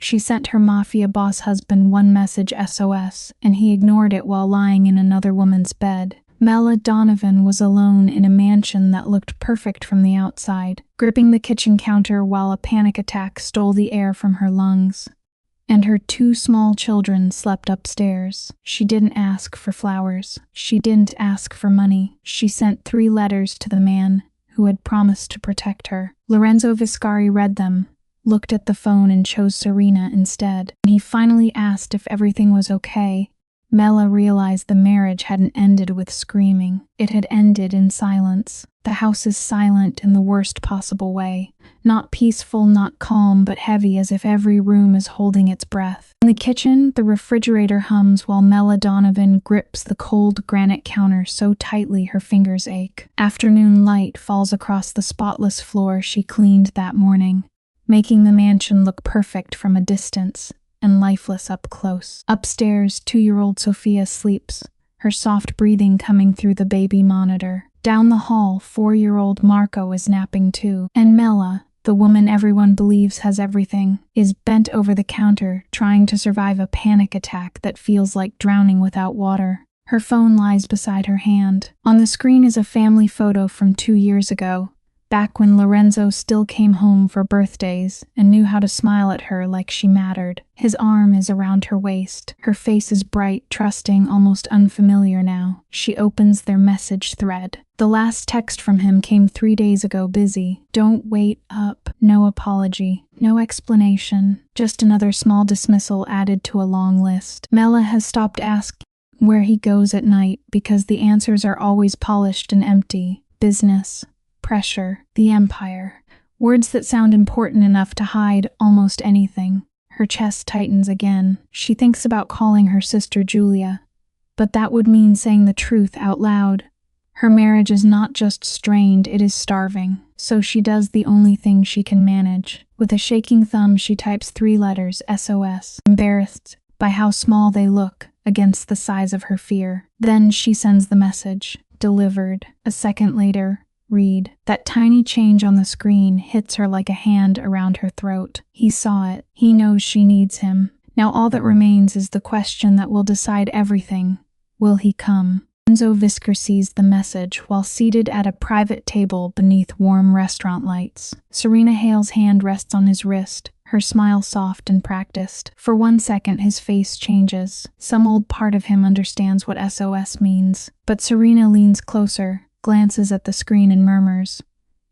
She sent her Mafia boss husband one message SOS, and he ignored it while lying in another woman's bed. Mela Donovan was alone in a mansion that looked perfect from the outside, gripping the kitchen counter while a panic attack stole the air from her lungs. And her 2 small children slept upstairs. She didn't ask for flowers. She didn't ask for money. She sent 3 letters to the man who had promised to protect her. Lorenzo Viscari read them, looked at the phone, and chose Serena instead. When he finally asked if everything was okay, Mela realized the marriage hadn't ended with screaming. It had ended in silence. The house is silent in the worst possible way. Not peaceful, not calm, but heavy, as if every room is holding its breath. In the kitchen, the refrigerator hums while Mela Donovan grips the cold granite counter so tightly her fingers ache. Afternoon light falls across the spotless floor she cleaned that morning, making the mansion look perfect from a distance and lifeless up close. Upstairs, 2-year-old Sophia sleeps, her soft breathing coming through the baby monitor. Down the hall, 4-year-old Marco is napping too, and Mela, the woman everyone believes has everything, is bent over the counter, trying to survive a panic attack that feels like drowning without water. Her phone lies beside her hand. On the screen is a family photo from 2 years ago, back when Lorenzo still came home for birthdays and knew how to smile at her like she mattered. His arm is around her waist. Her face is bright, trusting, almost unfamiliar now. She opens their message thread. The last text from him came 3 days ago, busy. Don't wait up. No apology. No explanation. Just another small dismissal added to a long list. Mela has stopped asking where he goes at night because the answers are always polished and empty. Business. Pressure, the empire, words that sound important enough to hide almost anything. Her chest tightens again. She thinks about calling her sister Julia, but that would mean saying the truth out loud. Her marriage is not just strained, it is starving. So she does the only thing she can manage. With a shaking thumb, she types 3 letters, SOS, embarrassed by how small they look against the size of her fear. Then she sends the message, delivered. A second later, read. That tiny change on the screen hits her like a hand around her throat. He saw it. He knows she needs him. Now all that remains is the question that will decide everything. Will he come? Lorenzo Viscari sees the message while seated at a private table beneath warm restaurant lights. Serena Hale's hand rests on his wrist, her smile soft and practiced. For 1 second, his face changes. Some old part of him understands what SOS means. But Serena leans closer, glances at the screen and murmurs,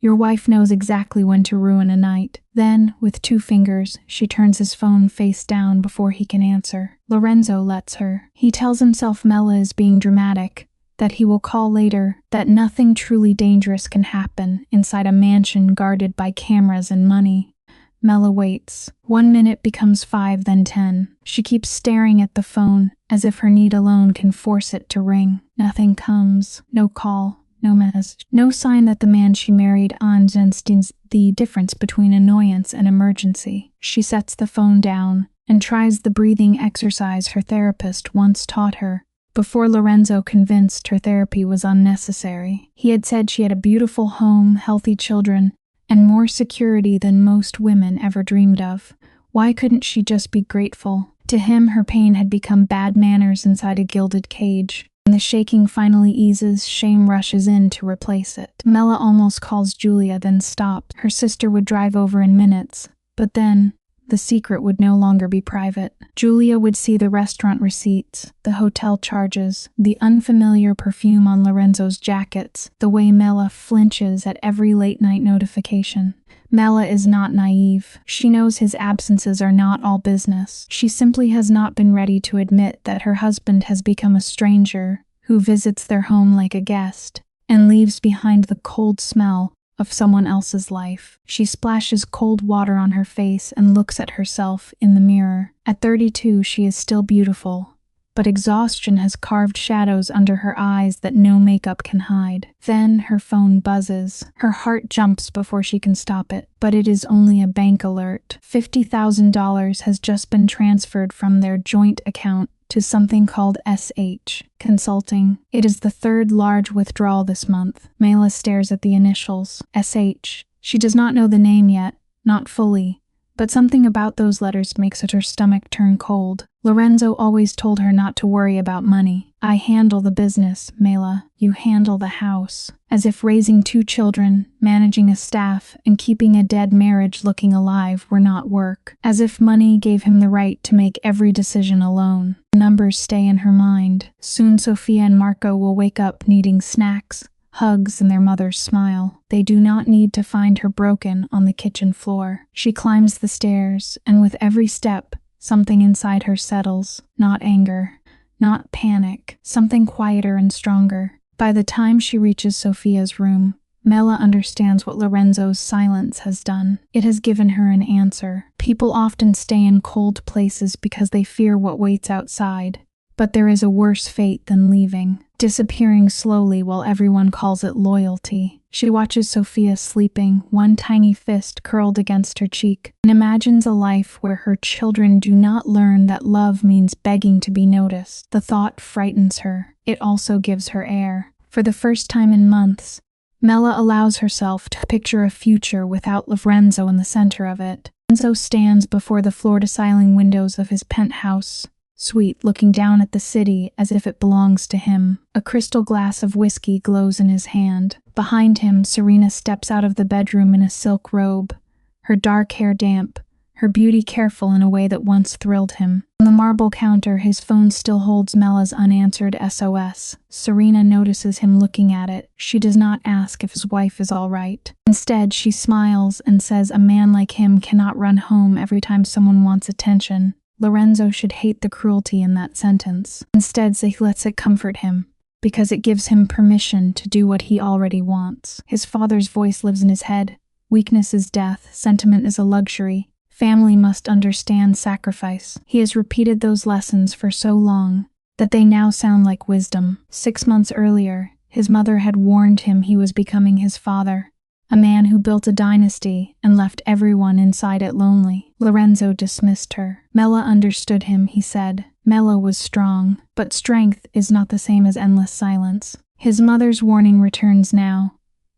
"Your wife knows exactly when to ruin a night." Then, with 2 fingers, she turns his phone face down before he can answer. Lorenzo lets her. He tells himself Mela is being dramatic, that he will call later, that nothing truly dangerous can happen inside a mansion guarded by cameras and money. Mela waits. 1 minute becomes 5, then 10. She keeps staring at the phone, as if her need alone can force it to ring. Nothing comes. No call. No message. No sign that the man she married understands the difference between annoyance and emergency. She sets the phone down and tries the breathing exercise her therapist once taught her. Before Lorenzo convinced her therapy was unnecessary. He had said she had a beautiful home, healthy children, and more security than most women ever dreamed of. Why couldn't she just be grateful? To him, her pain had become bad manners inside a gilded cage. When the shaking finally eases, shame rushes in to replace it. Mela almost calls Julia, then stops. Her sister would drive over in minutes, but then the secret would no longer be private. Julia would see the restaurant receipts, the hotel charges, the unfamiliar perfume on Lorenzo's jackets, the way Mela flinches at every late-night notification. Mela is not naive. She knows his absences are not all business. She simply has not been ready to admit that her husband has become a stranger who visits their home like a guest and leaves behind the cold smell of someone else's life. She splashes cold water on her face and looks at herself in the mirror. At 32, she is still beautiful, but exhaustion has carved shadows under her eyes that no makeup can hide. Then her phone buzzes. Her heart jumps before she can stop it, but it is only a bank alert. $50,000 has just been transferred from their joint account to something called SH Consulting. It is the 3rd large withdrawal this month. Mela stares at the initials. SH. She does not know the name yet, not fully, But something about those letters makes her stomach turn cold. Lorenzo always told her not to worry about money. I handle the business, Mela. You handle the house. As if raising 2 children, managing a staff, and keeping a dead marriage looking alive were not work. As if money gave him the right to make every decision alone. Numbers stay in her mind. Soon Sophia and Marco will wake up needing snacks, hugs, and their mother's smile. They do not need to find her broken on the kitchen floor. She climbs the stairs, and with every step, something inside her settles. Not anger, not panic, something quieter and stronger. By the time she reaches Sophia's room, Mela understands what Lorenzo's silence has done. It has given her an answer. People often stay in cold places because they fear what waits outside. But there is a worse fate than leaving, disappearing slowly while everyone calls it loyalty. She watches Sophia sleeping, one tiny fist curled against her cheek, and imagines a life where her children do not learn that love means begging to be noticed. The thought frightens her. It also gives her air. For the first time in months, Mela allows herself to picture a future without Lorenzo in the center of it. Lorenzo stands before the floor-to-ceiling windows of his penthouse suite, looking down at the city as if it belongs to him. A crystal glass of whiskey glows in his hand. Behind him, Serena steps out of the bedroom in a silk robe, her dark hair damp, her beauty careful in a way that once thrilled him. On the marble counter, his phone still holds Mela's unanswered SOS. Serena notices him looking at it. She does not ask if his wife is all right. Instead, she smiles and says a man like him cannot run home every time someone wants attention. Lorenzo should hate the cruelty in that sentence. Instead, he lets it comfort him, because it gives him permission to do what he already wants. His father's voice lives in his head. Weakness is death, sentiment is a luxury. Family must understand sacrifice. He has repeated those lessons for so long that they now sound like wisdom. 6 months earlier, his mother had warned him he was becoming his father, a man who built a dynasty and left everyone inside it lonely. Lorenzo dismissed her. Mela understood him, he said. Mela was strong, but strength is not the same as endless silence. His mother's warning returns now.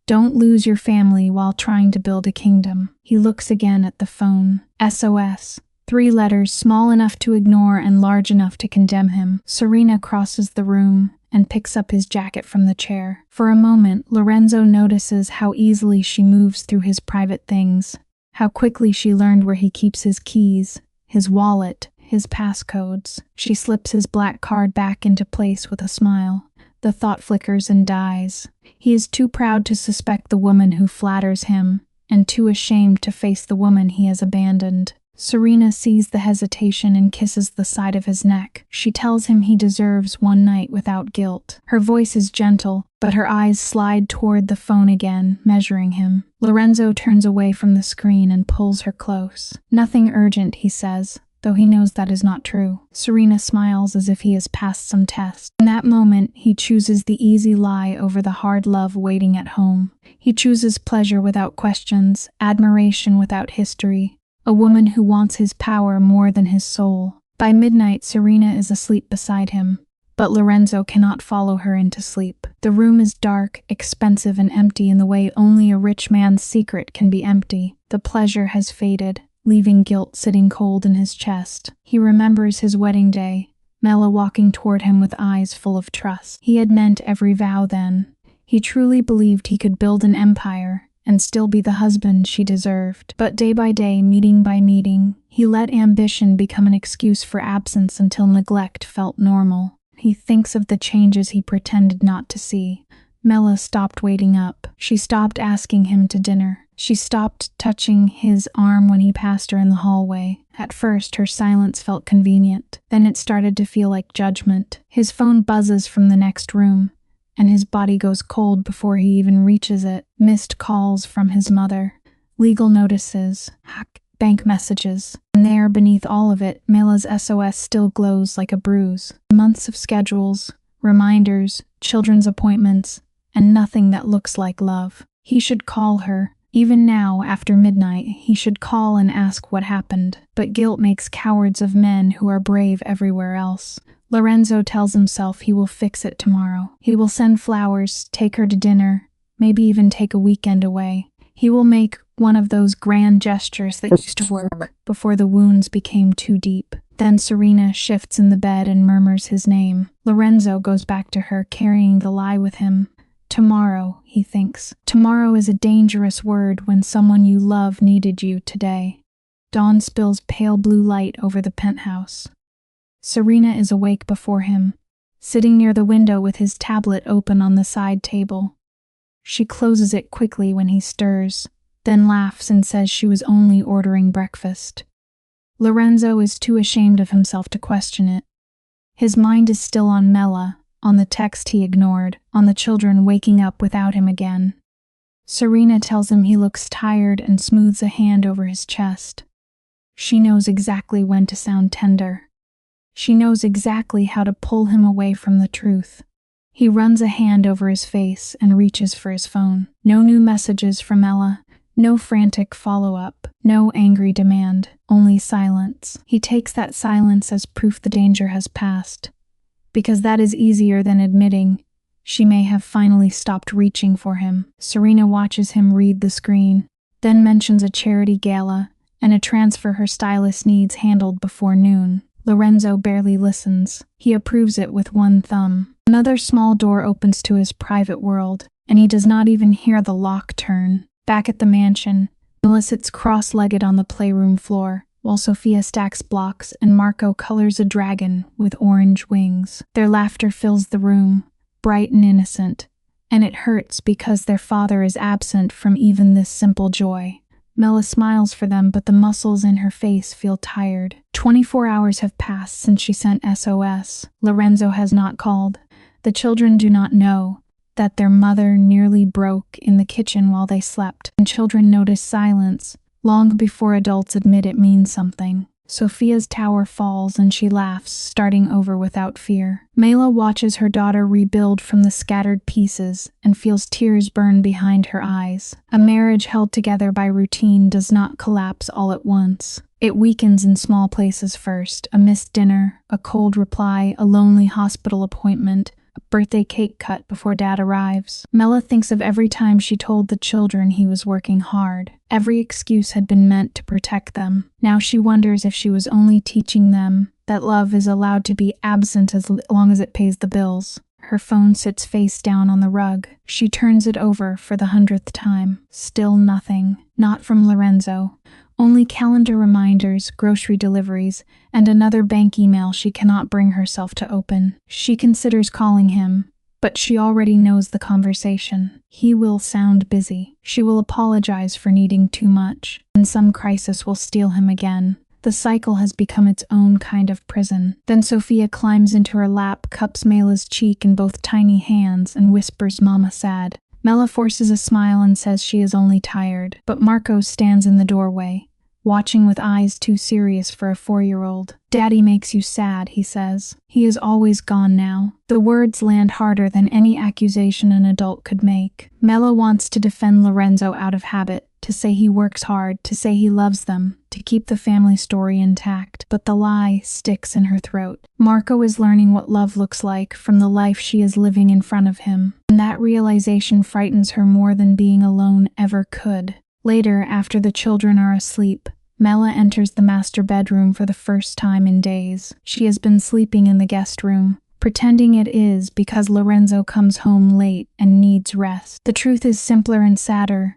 Don't lose your family while trying to build a kingdom. He looks again at the phone. SOS. 3 letters, small enough to ignore and large enough to condemn him. Serena crosses the room and picks up his jacket from the chair. For a moment, Lorenzo notices how easily she moves through his private things, how quickly she learned where he keeps his keys, his wallet, his passcodes. She slips his black card back into place with a smile. The thought flickers and dies. He is too proud to suspect the woman who flatters him, and too ashamed to face the woman he has abandoned. Serena sees the hesitation and kisses the side of his neck. She tells him he deserves one night without guilt. Her voice is gentle, but her eyes slide toward the phone again, measuring him. Lorenzo turns away from the screen and pulls her close. Nothing urgent, he says, though he knows that is not true. Serena smiles as if he has passed some test. In that moment, he chooses the easy lie over the hard love waiting at home. He chooses pleasure without questions, admiration without history. A woman who wants his power more than his soul. By midnight, Serena is asleep beside him, but Lorenzo cannot follow her into sleep. The room is dark, expensive, and empty in the way only a rich man's secret can be empty. The pleasure has faded, leaving guilt sitting cold in his chest. He remembers his wedding day, Mela walking toward him with eyes full of trust. He had meant every vow then. He truly believed he could build an empire and still be the husband she deserved. But day by day, meeting by meeting, he let ambition become an excuse for absence until neglect felt normal. He thinks of the changes he pretended not to see. Mela stopped waiting up. She stopped asking him to dinner. She stopped touching his arm when he passed her in the hallway. At first, her silence felt convenient. Then it started to feel like judgment. His phone buzzes from the next room, and his body goes cold before he even reaches it. Missed calls from his mother, legal notices, bank messages. And there, beneath all of it, Mela's SOS still glows like a bruise. Months of schedules, reminders, children's appointments, and nothing that looks like love. He should call her. Even now, after midnight, he should call and ask what happened. But guilt makes cowards of men who are brave everywhere else. Lorenzo tells himself he will fix it tomorrow. He will send flowers, take her to dinner, maybe even take a weekend away. He will make one of those grand gestures that used to work before the wounds became too deep. Then Serena shifts in the bed and murmurs his name. Lorenzo goes back to her, carrying the lie with him. Tomorrow, he thinks. Tomorrow is a dangerous word when someone you love needed you today. Dawn spills pale blue light over the penthouse. Serena is awake before him, sitting near the window with his tablet open on the side table. She closes it quickly when he stirs, then laughs and says she was only ordering breakfast. Lorenzo is too ashamed of himself to question it. His mind is still on Mela, on the text he ignored, on the children waking up without him again. Serena tells him he looks tired and smooths a hand over his chest. She knows exactly when to sound tender. She knows exactly how to pull him away from the truth. He runs a hand over his face and reaches for his phone. No new messages from Ella, no frantic follow-up, no angry demand, only silence. He takes that silence as proof the danger has passed, because that is easier than admitting she may have finally stopped reaching for him. Serena watches him read the screen, then mentions a charity gala and a transfer her stylist needs handled before noon. Lorenzo barely listens. He approves it with one thumb. Another small door opens to his private world, and he does not even hear the lock turn. Back at the mansion, Mela sits cross-legged on the playroom floor, while Sophia stacks blocks and Marco colors a dragon with orange wings. Their laughter fills the room, bright and innocent, and it hurts because their father is absent from even this simple joy. Mela smiles for them, but the muscles in her face feel tired. 24 hours have passed since she sent SOS. Lorenzo has not called. The children do not know that their mother nearly broke in the kitchen while they slept, and children notice silence long before adults admit it means something. Sophia's tower falls and she laughs, starting over without fear. Mela watches her daughter rebuild from the scattered pieces and feels tears burn behind her eyes. A marriage held together by routine does not collapse all at once. It weakens in small places first: a missed dinner, a cold reply, a lonely hospital appointment, a birthday cake cut before Dad arrives. Mela thinks of every time she told the children he was working hard. Every excuse had been meant to protect them. Now she wonders if she was only teaching them that love is allowed to be absent as long as it pays the bills. Her phone sits face down on the rug. She turns it over for the 100th time. Still nothing. Not from Lorenzo. Only calendar reminders, grocery deliveries, and another bank email she cannot bring herself to open. She considers calling him, but she already knows the conversation. He will sound busy. She will apologize for needing too much, and some crisis will steal him again. The cycle has become its own kind of prison. Then Sophia climbs into her lap, cups Mela's cheek in both tiny hands, and whispers, "Mama sad." Mela forces a smile and says she is only tired, but Marco stands in the doorway, watching with eyes too serious for a 4-year-old. "Daddy makes you sad," he says. He is always gone now. The words land harder than any accusation an adult could make. Mela wants to defend Lorenzo out of habit, to say he works hard, to say he loves them, to keep the family story intact, but the lie sticks in her throat. Marco is learning what love looks like from the life she is living in front of him, and that realization frightens her more than being alone ever could. Later, after the children are asleep, Mela enters the master bedroom for the first time in days. She has been sleeping in the guest room, pretending it is because Lorenzo comes home late and needs rest. The truth is simpler and sadder.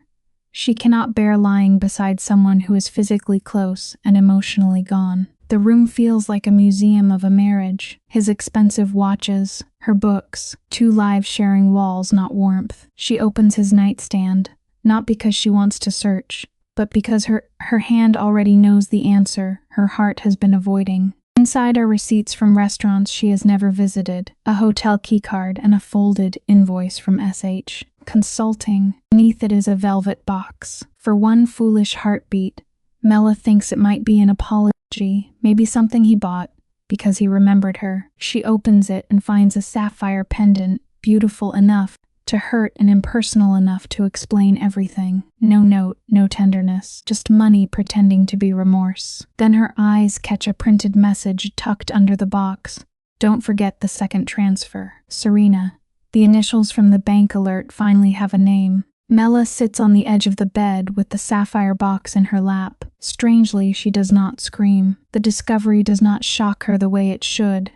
She cannot bear lying beside someone who is physically close and emotionally gone. The room feels like a museum of a marriage. His expensive watches, her books, 2 lives sharing walls, not warmth. She opens his nightstand, not because she wants to search, but because her hand already knows the answer her heart has been avoiding. Inside are receipts from restaurants she has never visited, a hotel keycard, and a folded invoice from SH Consulting. Beneath it is a velvet box. For one foolish heartbeat, Mela thinks it might be an apology, maybe something he bought because he remembered her. She opens it and finds a sapphire pendant, beautiful enough to hurt and impersonal enough to explain everything. No note, no tenderness, just money pretending to be remorse. Then her eyes catch a printed message tucked under the box. "Don't forget the second transfer. Serena." The initials from the bank alert finally have a name. Mela sits on the edge of the bed with the sapphire box in her lap. Strangely, she does not scream. The discovery does not shock her the way it should,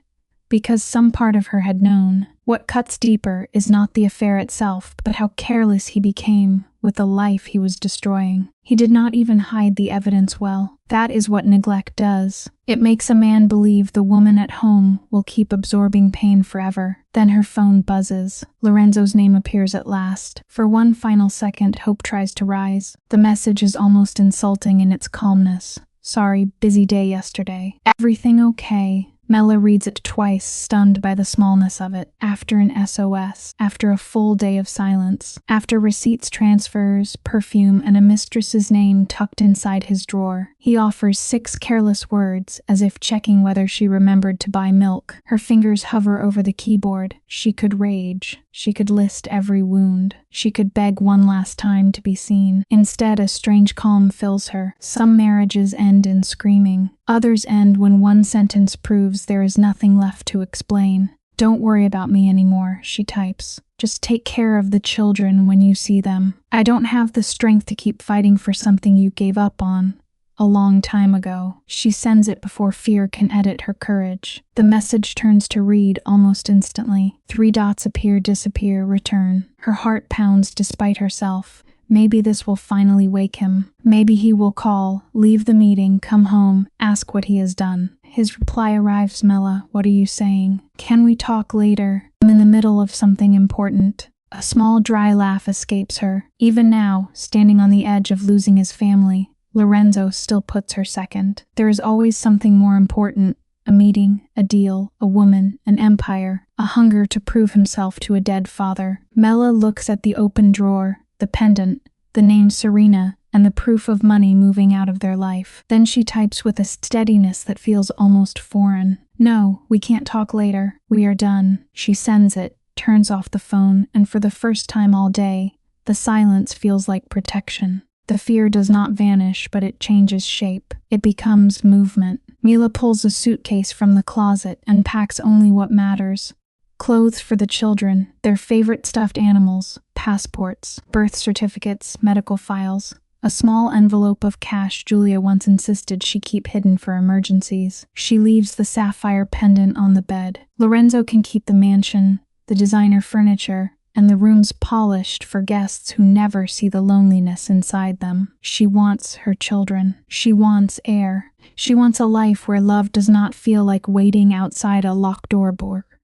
because some part of her had known. What cuts deeper is not the affair itself, but how careless he became with the life he was destroying. He did not even hide the evidence well. That is what neglect does. It makes a man believe the woman at home will keep absorbing pain forever. Then her phone buzzes. Lorenzo's name appears at last. For one final second, hope tries to rise. The message is almost insulting in its calmness. Sorry, busy day yesterday. Everything okay? Mela reads it twice, stunned by the smallness of it. After an SOS, after a full day of silence, after receipts, transfers, perfume, and a mistress's name tucked inside his drawer, he offers 6 careless words, as if checking whether she remembered to buy milk. Her fingers hover over the keyboard. She could rage. She could list every wound. She could beg one last time to be seen. Instead, a strange calm fills her. Some marriages end in screaming. Others end when one sentence proves there is nothing left to explain. Don't worry about me anymore, she types. Just take care of the children when you see them. I don't have the strength to keep fighting for something you gave up on a long time ago. She sends it before fear can edit her courage. The message turns to read almost instantly. 3 dots appear, disappear, return. Her heart pounds despite herself. Maybe this will finally wake him. Maybe he will call, leave the meeting, come home, ask what he has done. His reply arrives. Mela, what are you saying? Can we talk later? I'm in the middle of something important. A small dry laugh escapes her. Even now, standing on the edge of losing his family, Lorenzo still puts her second. There is always something more important. A meeting, a deal, a woman, an empire, a hunger to prove himself to a dead father. Mela looks at the open drawer, the pendant, the name Serena, and the proof of money moving out of their life. Then she types with a steadiness that feels almost foreign. No, we can't talk later. We are done. She sends it, turns off the phone, and for the first time all day, the silence feels like protection. The fear does not vanish, but it changes shape. It becomes movement. Mila pulls a suitcase from the closet and packs only what matters. Clothes for the children, their favorite stuffed animals, passports, birth certificates, medical files, a small envelope of cash Julia once insisted she keep hidden for emergencies. She leaves the sapphire pendant on the bed. Lorenzo can keep the mansion, the designer furniture, and the rooms polished for guests who never see the loneliness inside them. She wants her children. She wants air. She wants a life where love does not feel like waiting outside a locked door.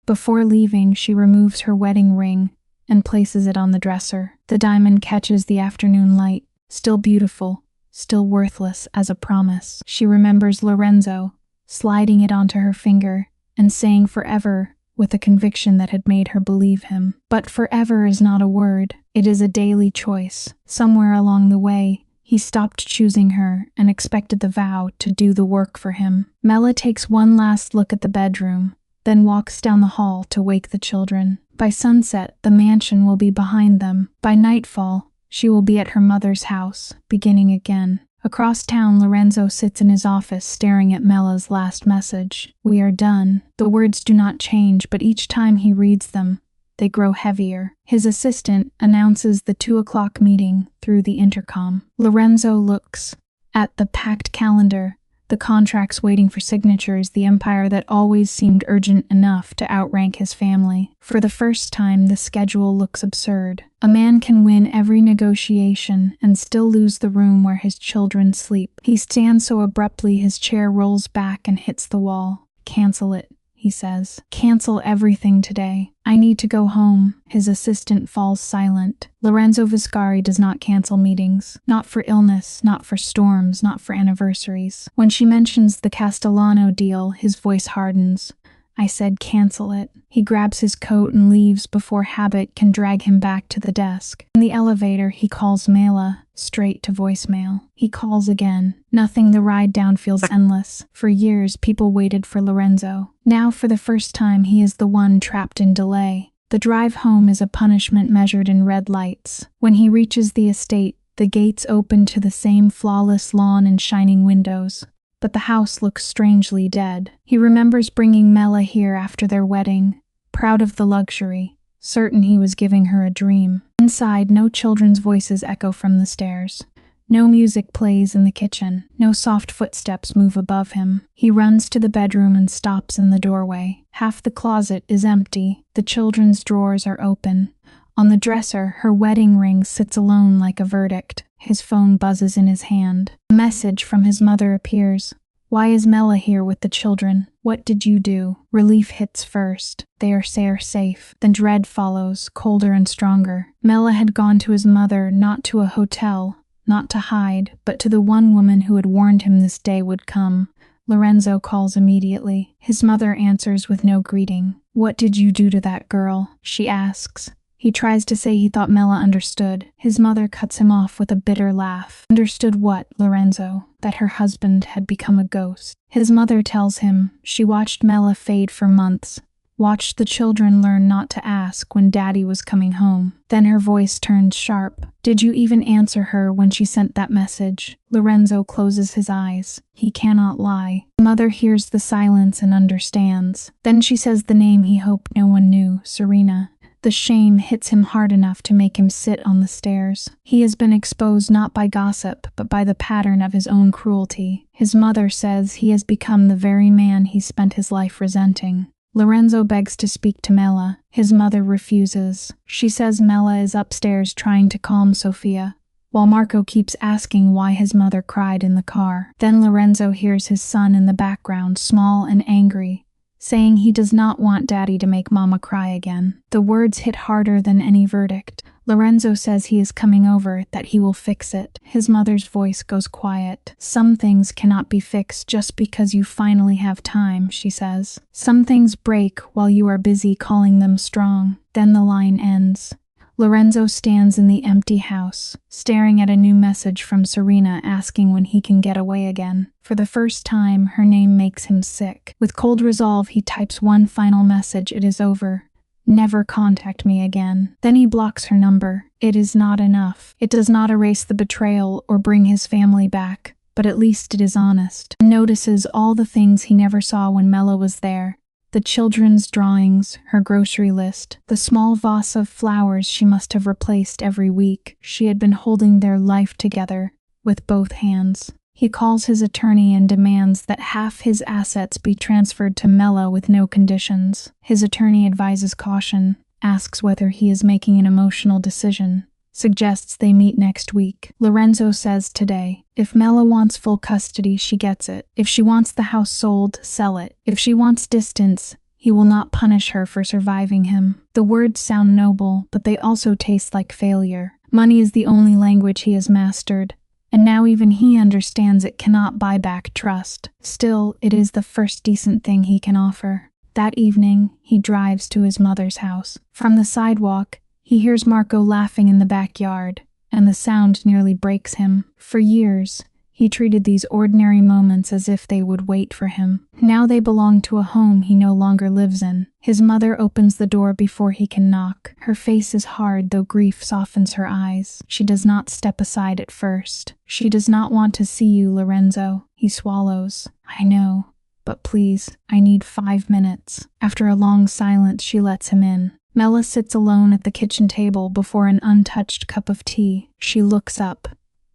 Before leaving, she removes her wedding ring and places it on the dresser. The diamond catches the afternoon light, still beautiful, still worthless as a promise. She remembers Lorenzo, sliding it onto her finger and saying forever with a conviction that had made her believe him. But forever is not a word. It is a daily choice. Somewhere along the way, he stopped choosing her and expected the vow to do the work for him. Mela takes one last look at the bedroom, then walks down the hall to wake the children. By sunset, the mansion will be behind them. By nightfall, she will be at her mother's house, beginning again. Across town, Lorenzo sits in his office staring at Mela's last message. We are done. The words do not change, but each time he reads them, they grow heavier. His assistant announces the 2:00 meeting through the intercom. Lorenzo looks at the packed calendar, the contracts waiting for signatures, the empire that always seemed urgent enough to outrank his family. For the first time, the schedule looks absurd. A man can win every negotiation and still lose the room where his children sleep. He stands so abruptly his chair rolls back and hits the wall. Cancel it, he says. Cancel everything today. I need to go home. His assistant falls silent. Lorenzo Viscari does not cancel meetings. Not for illness, not for storms, not for anniversaries. When she mentions the Castellano deal, his voice hardens. I said cancel it. He grabs his coat and leaves before habit can drag him back to the desk. In the elevator, he calls Mela, straight to voicemail. He calls again. Nothing. The ride down feels endless. For years, people waited for Lorenzo. Now, for the first time, he is the one trapped in delay. The drive home is a punishment measured in red lights. When he reaches the estate, the gates open to the same flawless lawn and shining windows. But the house looks strangely dead. He remembers bringing Mela here after their wedding, proud of the luxury, certain he was giving her a dream. Inside, no children's voices echo from the stairs. No music plays in the kitchen. No soft footsteps move above him. He runs to the bedroom and stops in the doorway. Half the closet is empty. The children's drawers are open. On the dresser, her wedding ring sits alone like a verdict. His phone buzzes in his hand. A message from his mother appears. "Why is Mela here with the children? What did you do?" Relief hits first. They are safe. Then dread follows, colder and stronger. Mela had gone to his mother, not to a hotel, not to hide, but to the one woman who had warned him this day would come. Lorenzo calls immediately. His mother answers with no greeting. "What did you do to that girl?" she asks. He tries to say he thought Mela understood. His mother cuts him off with a bitter laugh. Understood what, Lorenzo? That her husband had become a ghost. His mother tells him she watched Mela fade for months, watched the children learn not to ask when Daddy was coming home. Then her voice turns sharp. "Did you even answer her when she sent that message?" Lorenzo closes his eyes. He cannot lie. Mother hears the silence and understands. Then she says the name he hoped no one knew, Serena. The shame hits him hard enough to make him sit on the stairs. He has been exposed not by gossip, but by the pattern of his own cruelty. His mother says he has become the very man he spent his life resenting. Lorenzo begs to speak to Mela. His mother refuses. She says Mela is upstairs trying to calm Sofia, while Marco keeps asking why his mother cried in the car. Then Lorenzo hears his son in the background, small and angry, saying he does not want Daddy to make Mama cry again. The words hit harder than any verdict. Lorenzo says he is coming over, that he will fix it. His mother's voice goes quiet. "Some things cannot be fixed just because you finally have time," she says. "Some things break while you are busy calling them strong." Then the line ends. Lorenzo stands in the empty house, staring at a new message from Serena asking when he can get away again. For the first time, her name makes him sick. With cold resolve, he types one final message. "It is over. Never contact me again." Then he blocks her number. It is not enough. It does not erase the betrayal or bring his family back, but at least it is honest. He notices all the things he never saw when Mela was there. The children's drawings, her grocery list, the small vase of flowers she must have replaced every week. She had been holding their life together with both hands. He calls his attorney and demands that half his assets be transferred to Mela with no conditions. His attorney advises caution, asks whether he is making an emotional decision, suggests they meet next week. Lorenzo says today, if Mela wants full custody, she gets it. If she wants the house sold, sell it. If she wants distance, he will not punish her for surviving him. The words sound noble, but they also taste like failure. Money is the only language he has mastered, and now even he understands it cannot buy back trust. Still, it is the first decent thing he can offer. That evening, he drives to his mother's house. From the sidewalk, he hears Marco laughing in the backyard, and the sound nearly breaks him. For years, he treated these ordinary moments as if they would wait for him. Now they belong to a home he no longer lives in. His mother opens the door before he can knock. Her face is hard, though grief softens her eyes. She does not step aside at first. "She does not want to see you, Lorenzo." He swallows. "I know, but please, I need 5 minutes." After a long silence, she lets him in. Mela sits alone at the kitchen table before an untouched cup of tea. She looks up,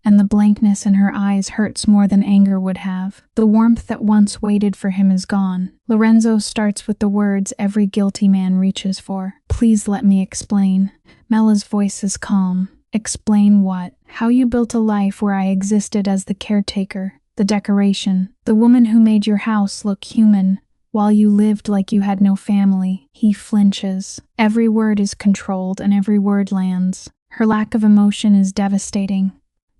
and the blankness in her eyes hurts more than anger would have. The warmth that once waited for him is gone. Lorenzo starts with the words every guilty man reaches for. "Please let me explain." Mela's voice is calm. "Explain what?" "How you built a life where I existed as the caretaker, the decoration, the woman who made your house look human, while you lived like you had no family." He flinches. Every word is controlled and every word lands. Her lack of emotion is devastating,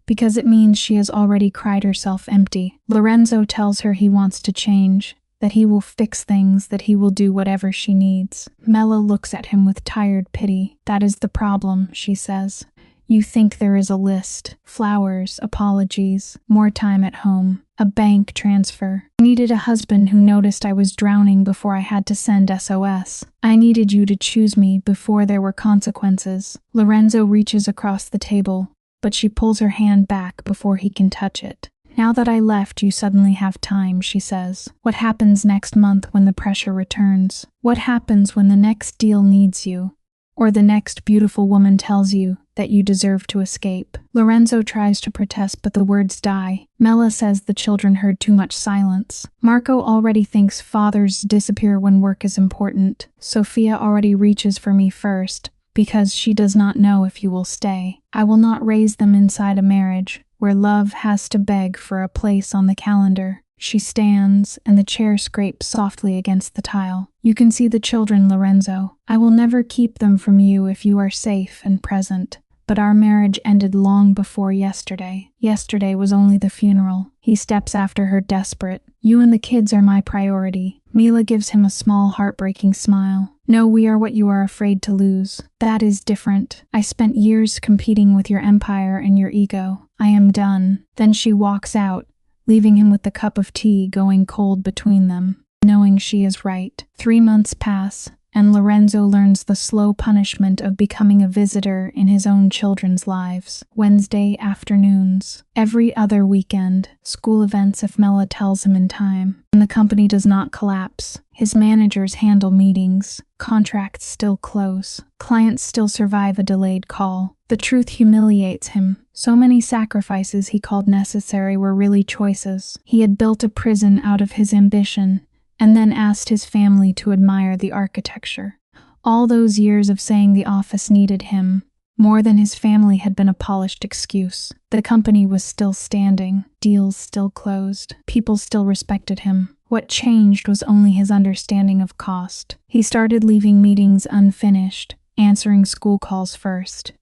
because it means she has already cried herself empty. Lorenzo tells her he wants to change, that he will fix things, that he will do whatever she needs. Mela looks at him with tired pity. "That is the problem," she says. "You think there is a list. Flowers, apologies, more time at home, a bank transfer. I needed a husband who noticed I was drowning before I had to send SOS. I needed you to choose me before there were consequences." Lorenzo reaches across the table, but she pulls her hand back before he can touch it. "Now that I left, you suddenly have time," she says. "What happens next month when the pressure returns? What happens when the next deal needs you? or the next beautiful woman tells you that you deserve to escape. Lorenzo tries to protest, but the words die. Mela says the children heard too much silence. Marco already thinks fathers disappear when work is important. Sofia already reaches for me first, because she does not know if you will stay. I will not raise them inside a marriage where love has to beg for a place on the calendar. She stands, and the chair scrapes softly against the tile. You can see the children, Lorenzo. I will never keep them from you if you are safe and present. But our marriage ended long before yesterday. Yesterday was only the funeral. He steps after her, desperate. You and the kids are my priority. Mila gives him a small, heartbreaking smile. No, we are what you are afraid to lose. That is different. I spent years competing with your empire and your ego. I am done. Then she walks out, leaving him with the cup of tea going cold between them, knowing she is right. 3 months pass, and Lorenzo learns the slow punishment of becoming a visitor in his own children's lives. Wednesday afternoons. Every other weekend. School events if Mela tells him in time. And the company does not collapse. His managers handle meetings. Contracts still close. Clients still survive a delayed call. The truth humiliates him. So many sacrifices he called necessary were really choices. He had built a prison out of his ambition, and then asked his family to admire the architecture. All those years of saying the office needed him, more than his family, had been a polished excuse. The company was still standing, deals still closed, people still respected him. What changed was only his understanding of cost. He started leaving meetings unfinished, answering school calls first,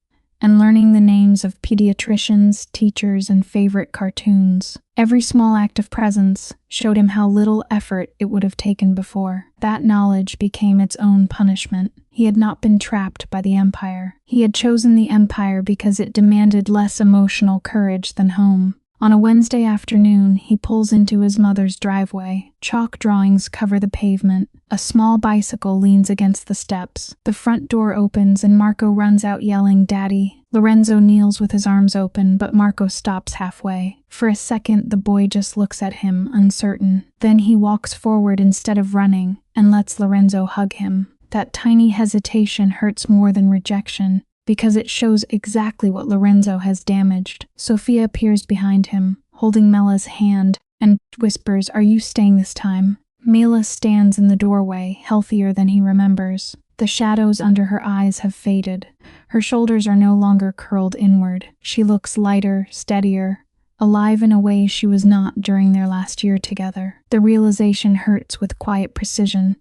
and learning the names of pediatricians, teachers, and favorite cartoons. Every small act of presence showed him how little effort it would have taken before. That knowledge became its own punishment. He had not been trapped by the empire. He had chosen the empire because it demanded less emotional courage than home. On a Wednesday afternoon, he pulls into his mother's driveway. Chalk drawings cover the pavement. A small bicycle leans against the steps. The front door opens and Marco runs out yelling, "Daddy." Lorenzo kneels with his arms open, but Marco stops halfway. For a second, the boy just looks at him, uncertain. Then he walks forward instead of running, and lets Lorenzo hug him. That tiny hesitation hurts more than rejection, because it shows exactly what Lorenzo has damaged. Sofia appears behind him, holding Mela's hand, and whispers, "Are you staying this time?" Mila stands in the doorway, healthier than he remembers. The shadows under her eyes have faded. Her shoulders are no longer curled inward. She looks lighter, steadier, alive in a way she was not during their last year together. The realization hurts with quiet precision.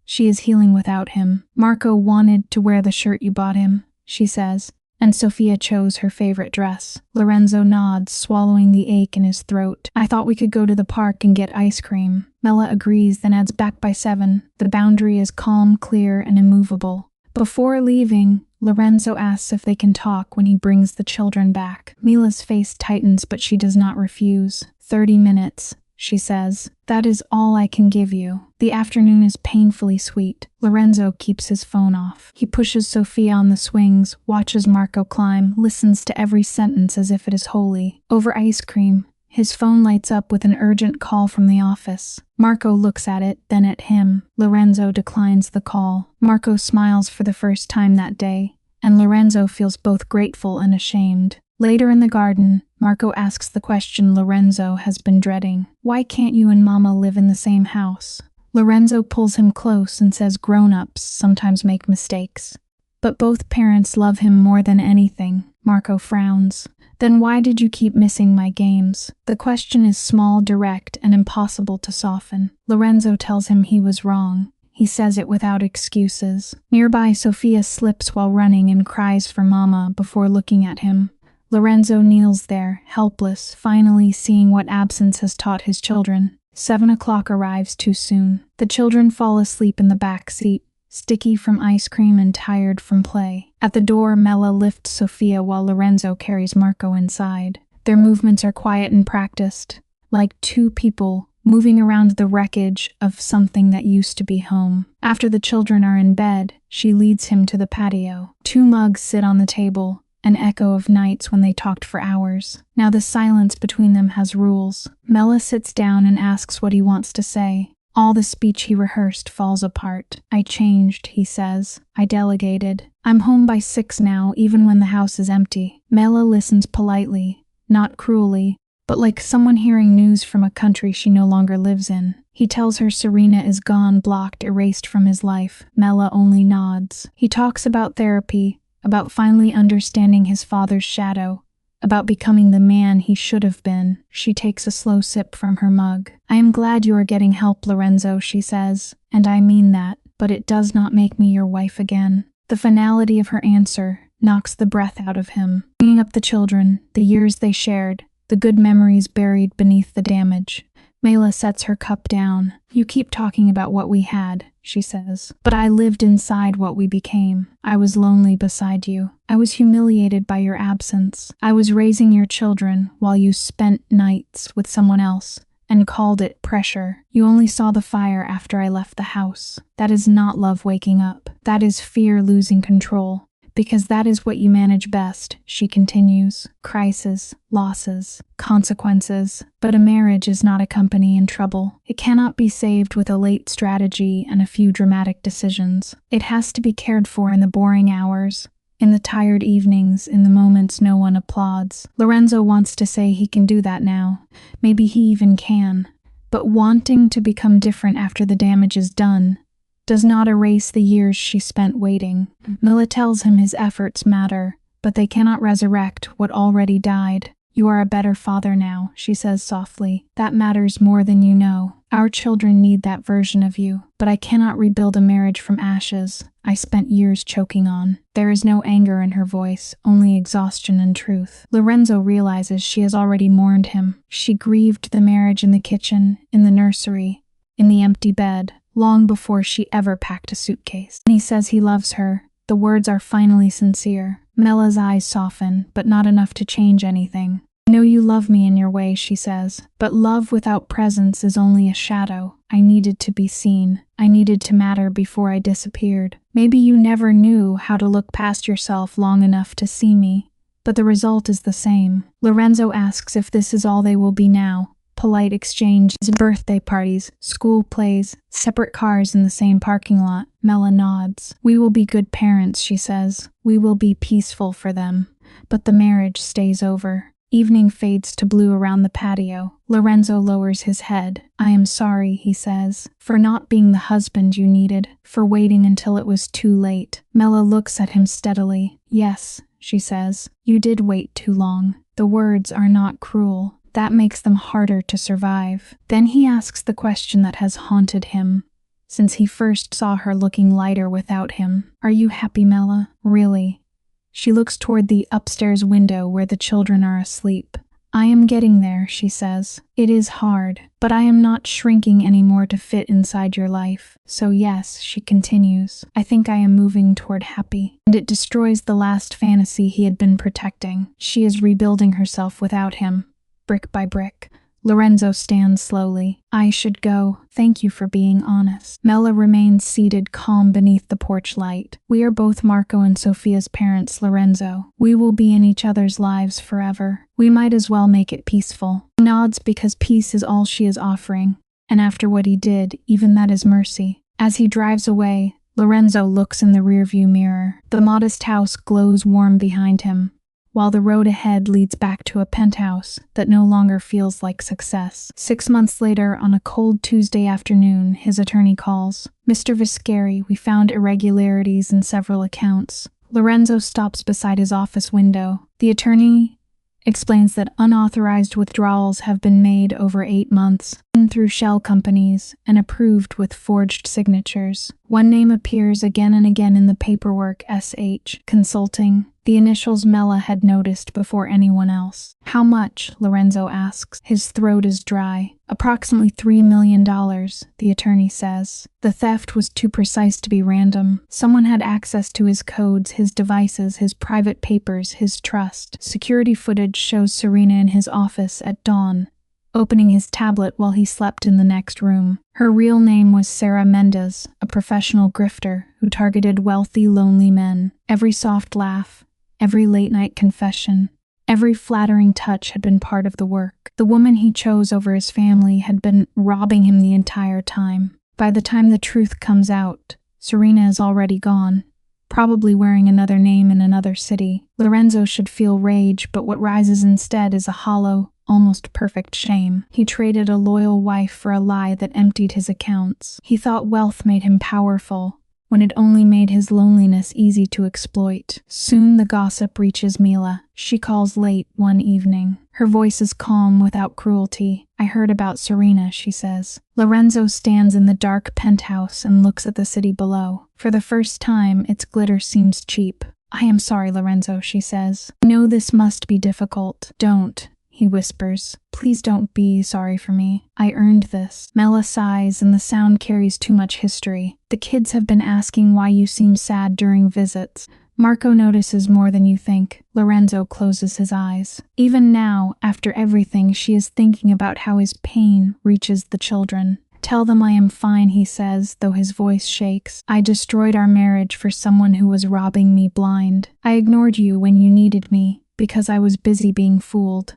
She is healing without him. Marco wanted to wear the shirt you bought him, she says, and Sofia chose her favorite dress. Lorenzo nods, swallowing the ache in his throat. "I thought we could go to the park and get ice cream." Mela agrees, then adds, "Back by 7. The boundary is calm, clear, and immovable." Before leaving, Lorenzo asks if they can talk when he brings the children back. Mila's face tightens, but she does not refuse. 30 minutes. She says, "That is all I can give you." The afternoon is painfully sweet. Lorenzo keeps his phone off. He pushes Sofia on the swings, watches Marco climb, listens to every sentence as if it is holy. Over ice cream, his phone lights up with an urgent call from the office. Marco looks at it, then at him. Lorenzo declines the call. Marco smiles for the first time that day, and Lorenzo feels both grateful and ashamed. Later in the garden, Marco asks the question Lorenzo has been dreading. "Why can't you and Mama live in the same house?" Lorenzo pulls him close and says grown-ups sometimes make mistakes, but both parents love him more than anything. Marco frowns. "Then why did you keep missing my games?" The question is small, direct, and impossible to soften. Lorenzo tells him he was wrong. He says it without excuses. Nearby, Sofia slips while running and cries for Mama before looking at him. Lorenzo kneels there, helpless, finally seeing what absence has taught his children. 7 o'clock arrives too soon. The children fall asleep in the back seat, sticky from ice cream and tired from play. At the door, Mela lifts Sofia while Lorenzo carries Marco inside. Their movements are quiet and practiced, like two people moving around the wreckage of something that used to be home. After the children are in bed, she leads him to the patio. 2 mugs sit on the table, an echo of nights when they talked for hours. Now the silence between them has rules. Mela sits down and asks what he wants to say. All the speech he rehearsed falls apart. "I changed," he says. "I delegated. I'm home by 6 now, even when the house is empty. Mela listens politely, not cruelly, but like someone hearing news from a country she no longer lives in. He tells her Serena is gone, blocked, erased from his life. Mela only nods. He talks about therapy, about finally understanding his father's shadow, about becoming the man he should have been. She takes a slow sip from her mug. I am glad you are getting help, Lorenzo, she says, and I mean that, but it does not make me your wife again. The finality of her answer knocks the breath out of him, bringing up the children, the years they shared, the good memories buried beneath the damage. Mela sets her cup down. You keep talking about what we had, she says, but I lived inside what we became. I was lonely beside you. I was humiliated by your absence. I was raising your children while you spent nights with someone else and called it pressure. You only saw the fire after I left the house. That is not love waking up. That is fear losing control. Because that is what you manage best, she continues. Crisis, losses, consequences. But a marriage is not a company in trouble. It cannot be saved with a late strategy and a few dramatic decisions. It has to be cared for in the boring hours, in the tired evenings, in the moments no one applauds. Lorenzo wants to say he can do that now. Maybe he even can. But wanting to become different after the damage is done does not erase the years she spent waiting. Mela tells him his efforts matter, but they cannot resurrect what already died. You are a better father now, she says softly. That matters more than you know. Our children need that version of you, but I cannot rebuild a marriage from ashes I spent years choking on. There is no anger in her voice, only exhaustion and truth. Lorenzo realizes she has already mourned him. She grieved the marriage in the kitchen, in the nursery, in the empty bed, long before she ever packed a suitcase. When he says he loves her, the words are finally sincere. Mela's eyes soften, but not enough to change anything. I know you love me in your way, she says, but love without presence is only a shadow. I needed to be seen. I needed to matter before I disappeared. Maybe you never knew how to look past yourself long enough to see me, but the result is the same. Lorenzo asks if this is all they will be now. Polite exchange, birthday parties, school plays, separate cars in the same parking lot. Mela nods. We will be good parents, she says. We will be peaceful for them. But the marriage stays over. Evening fades to blue around the patio. Lorenzo lowers his head. I am sorry, he says, for not being the husband you needed, for waiting until it was too late. Mela looks at him steadily. Yes, she says, you did wait too long. The words are not cruel. That makes them harder to survive. Then he asks the question that has haunted him since he first saw her looking lighter without him. Are you happy, Mela? Really? She looks toward the upstairs window where the children are asleep. I am getting there, she says. It is hard, but I am not shrinking anymore to fit inside your life. So yes, she continues, I think I am moving toward happy. And it destroys the last fantasy he had been protecting. She is rebuilding herself without him. Brick by brick. Lorenzo stands slowly. I should go. Thank you for being honest. Mela remains seated calm beneath the porch light. We are both Marco and Sophia's parents, Lorenzo. We will be in each other's lives forever. We might as well make it peaceful. He nods because peace is all she is offering. And after what he did, even that is mercy. As he drives away, Lorenzo looks in the rearview mirror. The modest house glows warm behind him, while the road ahead leads back to a penthouse that no longer feels like success. 6 months later, on a cold Tuesday afternoon, his attorney calls. Mr. Viscari, we found irregularities in several accounts. Lorenzo stops beside his office window. The attorney explains that unauthorized withdrawals have been made over 8 months, through shell companies, and approved with forged signatures. One name appears again and again in the paperwork, SH Consulting. The initials Mela had noticed before anyone else. How much? Lorenzo asks. His throat is dry. Approximately $3 million, the attorney says. The theft was too precise to be random. Someone had access to his codes, his devices, his private papers, his trust. Security footage shows Serena in his office at dawn, opening his tablet while he slept in the next room. Her real name was Sarah Mendez, a professional grifter who targeted wealthy, lonely men. Every soft laugh, every late-night confession, every flattering touch had been part of the work. The woman he chose over his family had been robbing him the entire time. By the time the truth comes out, Serena is already gone. probably wearing another name in another city. Lorenzo should feel rage, but what rises instead is a hollow, almost perfect shame. He traded a loyal wife for a lie that emptied his accounts. He thought wealth made him powerful, when it only made his loneliness easy to exploit. Soon the gossip reaches Mila. She calls late one evening. Her voice is calm without cruelty. "I heard about Serena," she says. Lorenzo stands in the dark penthouse and looks at the city below. For the first time, its glitter seems cheap. "I am sorry, Lorenzo," she says. "I know this must be difficult." "Don't," he whispers. "Please don't be sorry for me. I earned this." Mela sighs, and the sound carries too much history. "The kids have been asking why you seem sad during visits. Marco notices more than you think." Lorenzo closes his eyes. Even now, after everything, she is thinking about how his pain reaches the children. "Tell them I am fine," he says, though his voice shakes. "I destroyed our marriage for someone who was robbing me blind. I ignored you when you needed me, because I was busy being fooled."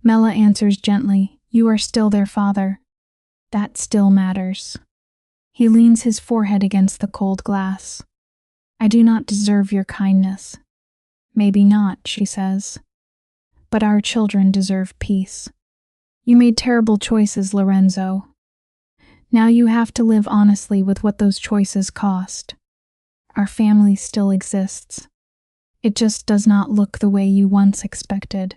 Mela answers gently, "You are still their father. That still matters." He leans his forehead against the cold glass. "I do not deserve your kindness." "Maybe not," she says. "But our children deserve peace. You made terrible choices, Lorenzo. Now you have to live honestly with what those choices cost. Our family still exists. It just does not look the way you once expected."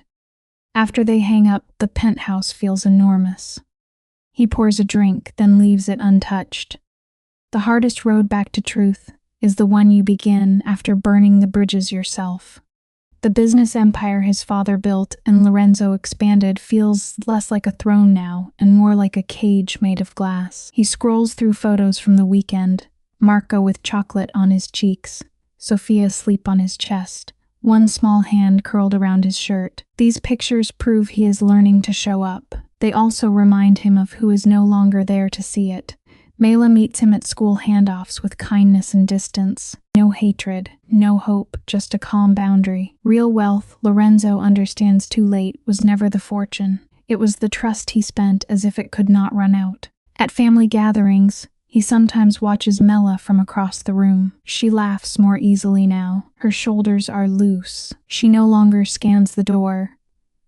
After they hang up, the penthouse feels enormous. He pours a drink, then leaves it untouched. The hardest road back to truth is the one you begin after burning the bridges yourself. The business empire his father built and Lorenzo expanded feels less like a throne now and more like a cage made of glass. He scrolls through photos from the weekend, Marco with chocolate on his cheeks, Sophia asleep on his chest, one small hand curled around his shirt. These pictures prove he is learning to show up. They also remind him of who is no longer there to see it. Mela meets him at school handoffs with kindness and distance. No hatred, no hope, just a calm boundary. Real wealth, Lorenzo understands too late, was never the fortune. It was the trust he spent as if it could not run out. At family gatherings, he sometimes watches Mela from across the room. She laughs more easily now. Her shoulders are loose. She no longer scans the door,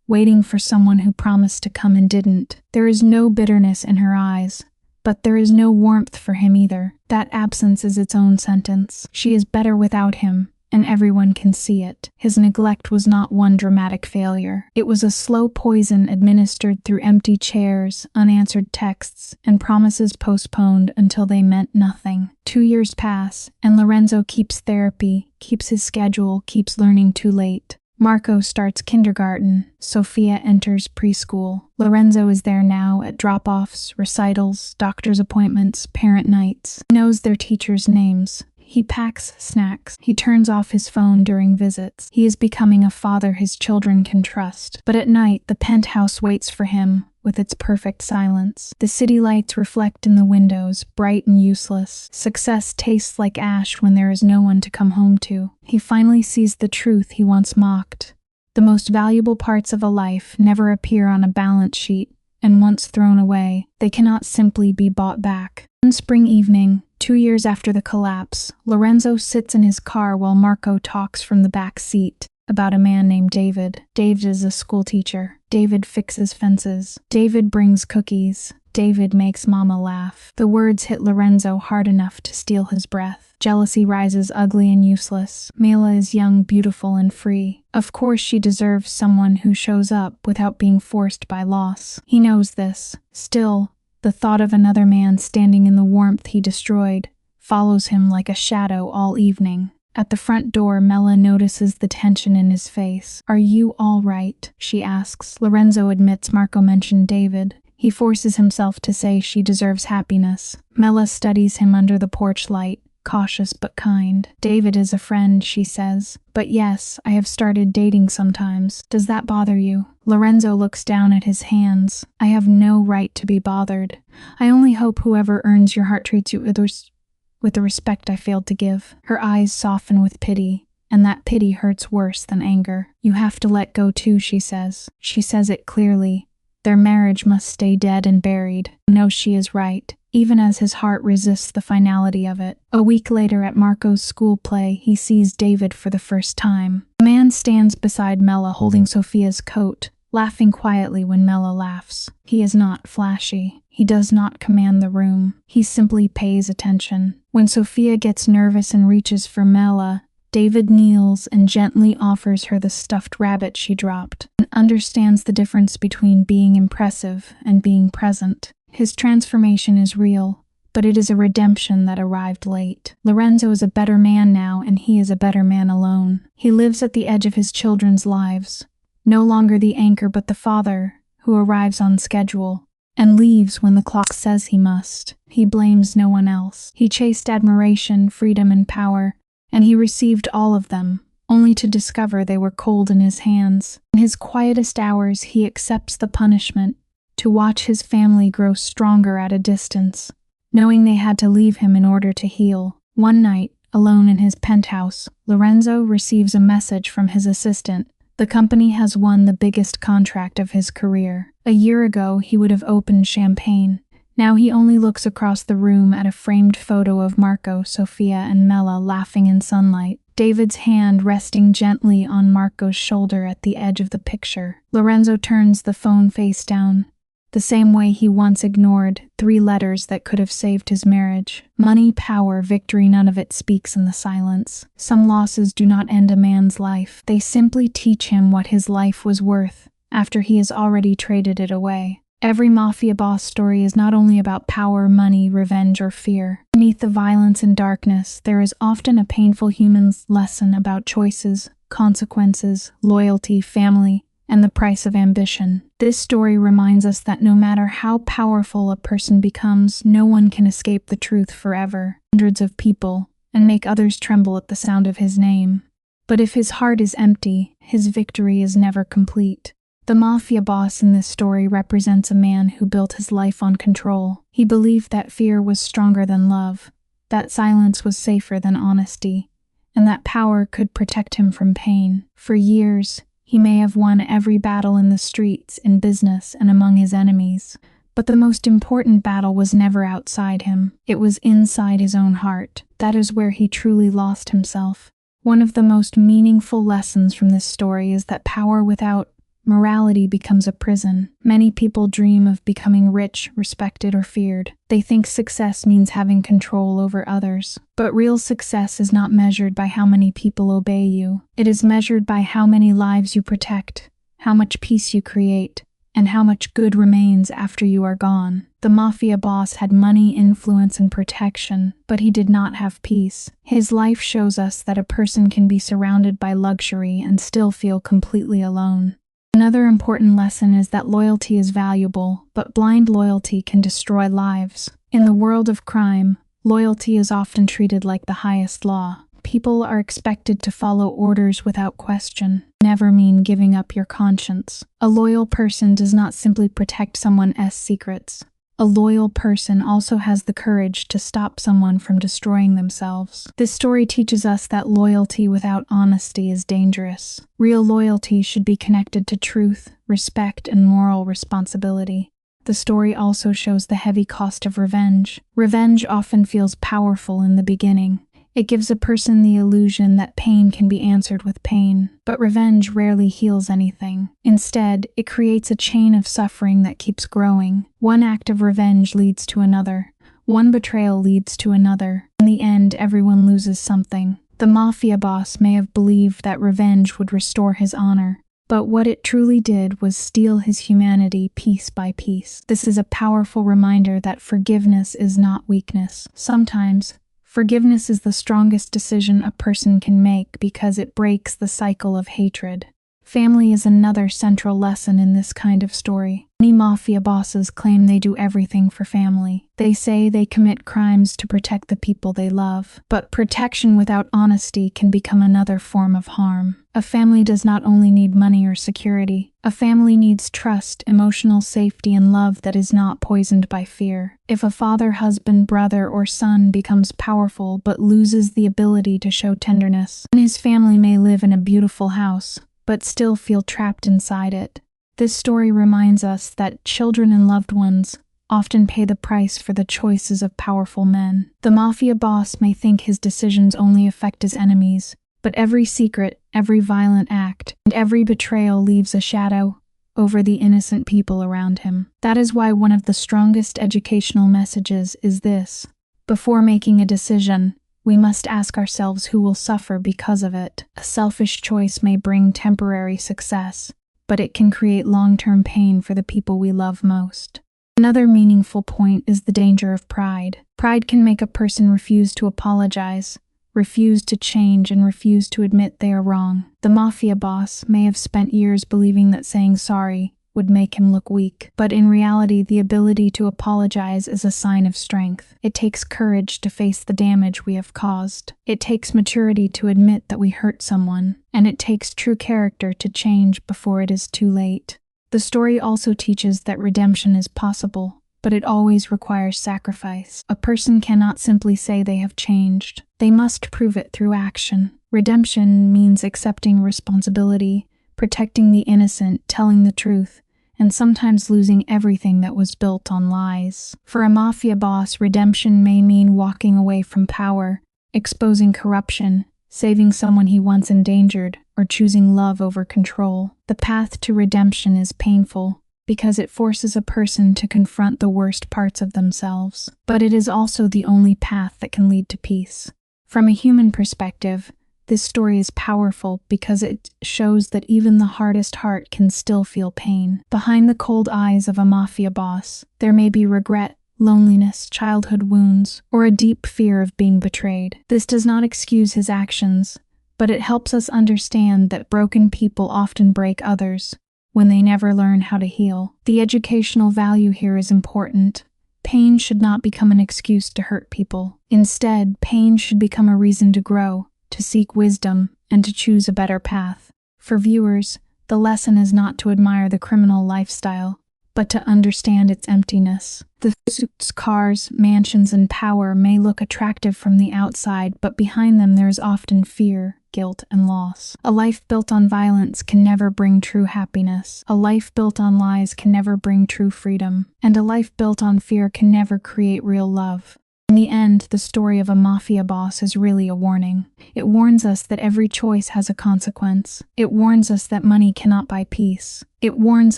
waiting for someone who promised to come and didn't. There is no bitterness in her eyes, but there is no warmth for him either. That absence is its own sentence. She is better without him, and everyone can see it. His neglect was not one dramatic failure. It was a slow poison administered through empty chairs, unanswered texts, and promises postponed until they meant nothing. 2 years pass, and Lorenzo keeps therapy, keeps his schedule, keeps learning too late. Marco starts kindergarten. Sophia enters preschool. Lorenzo is there now at drop-offs, recitals, doctor's appointments, parent nights. He knows their teachers' names. He packs snacks. He turns off his phone during visits. He is becoming a father his children can trust. But at night, the penthouse waits for him with its perfect silence. The city lights reflect in the windows, bright and useless. Success tastes like ash when there is no one to come home to. He finally sees the truth he once mocked. The most valuable parts of a life never appear on a balance sheet, and once thrown away, they cannot simply be bought back. One spring evening, 2 years after the collapse, Lorenzo sits in his car while Marco talks from the back seat about a man named David. David is a school teacher. David fixes fences. David brings cookies. David makes Mama laugh. The words hit Lorenzo hard enough to steal his breath. Jealousy rises ugly and useless. Mela is young, beautiful, and free. Of course she deserves someone who shows up without being forced by loss. He knows this. Still, the thought of another man standing in the warmth he destroyed follows him like a shadow all evening. At the front door, Mela notices the tension in his face. "Are you all right?" she asks. Lorenzo admits Marco mentioned David. He forces himself to say she deserves happiness. Mela studies him under the porch light, cautious but kind. "David is a friend," she says. "But yes, I have started dating sometimes. Does that bother you?" Lorenzo looks down at his hands. "I have no right to be bothered. I only hope whoever earns your heart treats you with the respect I failed to give." Her eyes soften with pity, and that pity hurts worse than anger. "You have to let go too," she says. She says it clearly. Their marriage must stay dead and buried. No, she is right. even as his heart resists the finality of it. A week later at Marco's school play, he sees David for the first time. The man stands beside Mela holding Sophia's coat, laughing quietly when Mela laughs. He is not flashy. He does not command the room. He simply pays attention. When Sophia gets nervous and reaches for Mela, David kneels and gently offers her the stuffed rabbit she dropped, and understands the difference between being impressive and being present. His transformation is real, but it is a redemption that arrived late. Lorenzo is a better man now, and he is a better man alone. He lives at the edge of his children's lives, no longer the anchor but the father who arrives on schedule and leaves when the clock says he must. He blames no one else. He chased admiration, freedom, and power, and he received all of them, only to discover they were cold in his hands. In his quietest hours, he accepts the punishment to watch his family grow stronger at a distance, knowing they had to leave him in order to heal. One night, alone in his penthouse, Lorenzo receives a message from his assistant. The company has won the biggest contract of his career. A year ago, he would have opened champagne. Now he only looks across the room at a framed photo of Marco, Sophia, and Mela laughing in sunlight, David's hand resting gently on Marco's shoulder at the edge of the picture. Lorenzo turns the phone face down, the same way he once ignored 3 letters that could have saved his marriage. Money, power, victory, none of it speaks in the silence. Some losses do not end a man's life. They simply teach him what his life was worth after he has already traded it away. Every mafia boss story is not only about power, money, revenge, or fear. Beneath the violence and darkness, there is often a painful human lesson about choices, consequences, loyalty, family, and the price of ambition. This story reminds us that no matter how powerful a person becomes, no one can escape the truth forever. Hundreds of people, and make others tremble at the sound of his name. But if his heart is empty, his victory is never complete. The mafia boss in this story represents a man who built his life on control. He believed that fear was stronger than love, that silence was safer than honesty, and that power could protect him from pain. For years, he may have won every battle in the streets, in business, and among his enemies. But the most important battle was never outside him. It was inside his own heart. That is where he truly lost himself. One of the most meaningful lessons from this story is that power without morality becomes a prison. Many people dream of becoming rich, respected, or feared. They think success means having control over others. But real success is not measured by how many people obey you. It is measured by how many lives you protect, how much peace you create, and how much good remains after you are gone. The mafia boss had money, influence, and protection, but he did not have peace. His life shows us that a person can be surrounded by luxury and still feel completely alone. Another important lesson is that loyalty is valuable, but blind loyalty can destroy lives. In the world of crime, loyalty is often treated like the highest law. People are expected to follow orders without question. Never mean giving up your conscience. A loyal person does not simply protect someone's secrets. A loyal person also has the courage to stop someone from destroying themselves. This story teaches us that loyalty without honesty is dangerous. Real loyalty should be connected to truth, respect, and moral responsibility. The story also shows the heavy cost of revenge. Revenge often feels powerful in the beginning. It gives a person the illusion that pain can be answered with pain, but revenge rarely heals anything. Instead, it creates a chain of suffering that keeps growing. One act of revenge leads to another. One betrayal leads to another. In the end, everyone loses something. The mafia boss may have believed that revenge would restore his honor, but what it truly did was steal his humanity piece by piece. This is a powerful reminder that forgiveness is not weakness. Sometimes, forgiveness is the strongest decision a person can make because it breaks the cycle of hatred. Family is another central lesson in this kind of story. Many mafia bosses claim they do everything for family. They say they commit crimes to protect the people they love. But protection without honesty can become another form of harm. A family does not only need money or security. A family needs trust, emotional safety, and love that is not poisoned by fear. If a father, husband, brother, or son becomes powerful but loses the ability to show tenderness, then his family may live in a beautiful house, but still feel trapped inside it. This story reminds us that children and loved ones often pay the price for the choices of powerful men. The mafia boss may think his decisions only affect his enemies, but every secret, every violent act, and every betrayal leaves a shadow over the innocent people around him. That is why one of the strongest educational messages is this: before making a decision, we must ask ourselves who will suffer because of it. A selfish choice may bring temporary success, but it can create long-term pain for the people we love most. Another meaningful point is the danger of pride. Pride can make a person refuse to apologize, refuse to change, and refuse to admit they are wrong. The mafia boss may have spent years believing that saying sorry would make him look weak, but in reality, the ability to apologize is a sign of strength. It takes courage to face the damage we have caused. It takes maturity to admit that we hurt someone, and it takes true character to change before it is too late. The story also teaches that redemption is possible, but it always requires sacrifice. A person cannot simply say they have changed. They must prove it through action. Redemption means accepting responsibility, protecting the innocent, telling the truth, and sometimes losing everything that was built on lies. For a mafia boss, redemption may mean walking away from power, exposing corruption, saving someone he once endangered, or choosing love over control. The path to redemption is painful because it forces a person to confront the worst parts of themselves, but it is also the only path that can lead to peace. From a human perspective, this story is powerful because it shows that even the hardest heart can still feel pain. Behind the cold eyes of a mafia boss, there may be regret, loneliness, childhood wounds, or a deep fear of being betrayed. This does not excuse his actions, but it helps us understand that broken people often break others when they never learn how to heal. The educational value here is important. Pain should not become an excuse to hurt people. Instead, pain should become a reason to grow, to seek wisdom, and to choose a better path. For viewers, the lesson is not to admire the criminal lifestyle, but to understand its emptiness. The suits, cars, mansions, and power may look attractive from the outside, but behind them there is often fear, guilt, and loss. A life built on violence can never bring true happiness. A life built on lies can never bring true freedom. And a life built on fear can never create real love. In the end, the story of a mafia boss is really a warning. It warns us that every choice has a consequence. It warns us that money cannot buy peace. It warns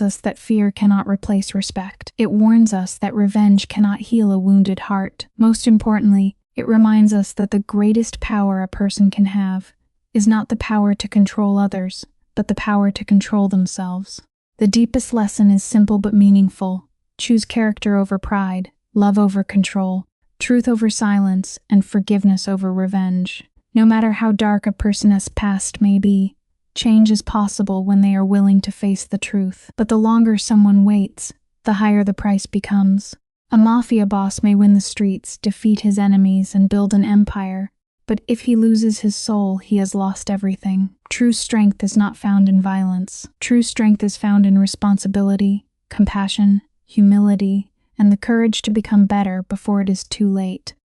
us that fear cannot replace respect. It warns us that revenge cannot heal a wounded heart. Most importantly, it reminds us that the greatest power a person can have is not the power to control others, but the power to control themselves. The deepest lesson is simple but meaningful. Choose character over pride, love over control, truth over silence, and forgiveness over revenge. No matter how dark a person's past may be, change is possible when they are willing to face the truth. But the longer someone waits, the higher the price becomes. A mafia boss may win the streets, defeat his enemies, and build an empire, but if he loses his soul, he has lost everything. True strength is not found in violence. True strength is found in responsibility, compassion, humility, and the courage to become better before it is too late.